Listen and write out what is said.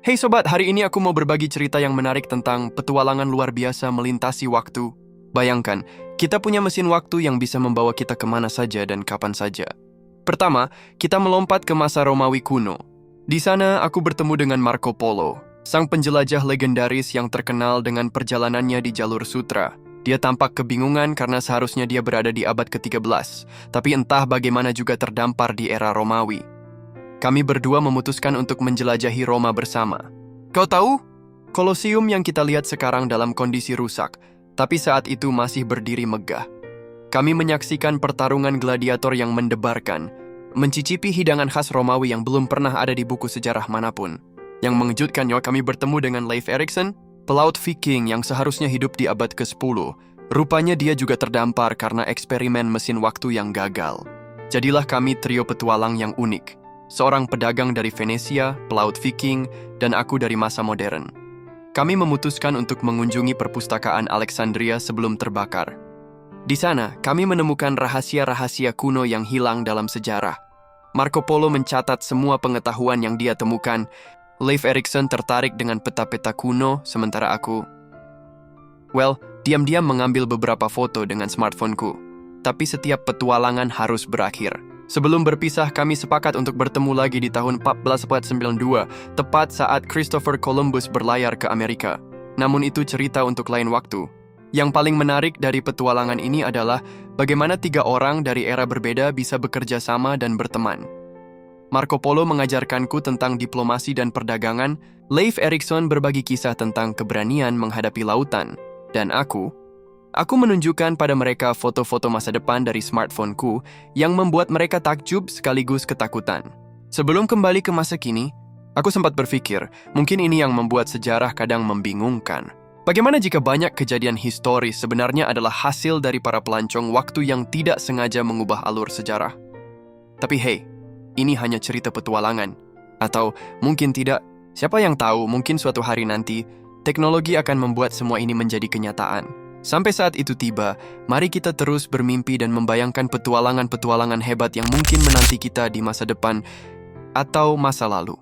Hey sobat, hari ini aku mau berbagi cerita yang menarik tentang petualangan luar biasa melintasi waktu. Bayangkan, kita punya mesin waktu yang bisa membawa kita kemana saja dan kapan saja. Pertama, kita melompat ke masa Romawi kuno. Di sana, aku bertemu dengan Marco Polo, sang penjelajah legendaris yang terkenal dengan perjalanannya di jalur sutra. Dia tampak kebingungan karena seharusnya dia berada di abad ke-13, tapi entah bagaimana juga terdampar di era Romawi. Kami berdua memutuskan untuk menjelajahi Roma bersama. Kau tahu, Kolosium yang kita lihat sekarang dalam kondisi rusak, tapi saat itu masih berdiri megah. Kami menyaksikan pertarungan gladiator yang mendebarkan, mencicipi hidangan khas Romawi yang belum pernah ada di buku sejarah manapun. Yang mengejutkannya, kami bertemu dengan Leif Erikson, pelaut Viking yang seharusnya hidup di abad ke-10. Rupanya dia juga terdampar karena eksperimen mesin waktu yang gagal. Jadilah kami trio petualang yang unik. Seorang pedagang dari Venesia, pelaut Viking, dan aku dari masa modern. Kami memutuskan untuk mengunjungi perpustakaan Alexandria sebelum terbakar. Di sana, kami menemukan rahasia-rahasia kuno yang hilang dalam sejarah. Marco Polo mencatat semua pengetahuan yang dia temukan. Leif Erikson tertarik dengan peta-peta kuno, sementara aku, diam-diam mengambil beberapa foto dengan smartphoneku. Tapi setiap petualangan harus berakhir. Sebelum berpisah, kami sepakat untuk bertemu lagi di tahun 1492, tepat saat Christopher Columbus berlayar ke Amerika. Namun itu cerita untuk lain waktu. Yang paling menarik dari petualangan ini adalah bagaimana 3 orang dari era berbeda bisa bekerja sama dan berteman. Marco Polo mengajarkanku tentang diplomasi dan perdagangan, Leif Erikson berbagi kisah tentang keberanian menghadapi lautan, dan aku menunjukkan pada mereka foto-foto masa depan dari smartphoneku yang membuat mereka takjub sekaligus ketakutan. Sebelum kembali ke masa kini, aku sempat berpikir, mungkin ini yang membuat sejarah kadang membingungkan. Bagaimana jika banyak kejadian historis sebenarnya adalah hasil dari para pelancong waktu yang tidak sengaja mengubah alur sejarah? Tapi hey, ini hanya cerita petualangan. Atau mungkin tidak, siapa yang tahu, mungkin suatu hari nanti, teknologi akan membuat semua ini menjadi kenyataan. Sampai saat itu tiba, mari kita terus bermimpi dan membayangkan petualangan-petualangan hebat yang mungkin menanti kita di masa depan atau masa lalu.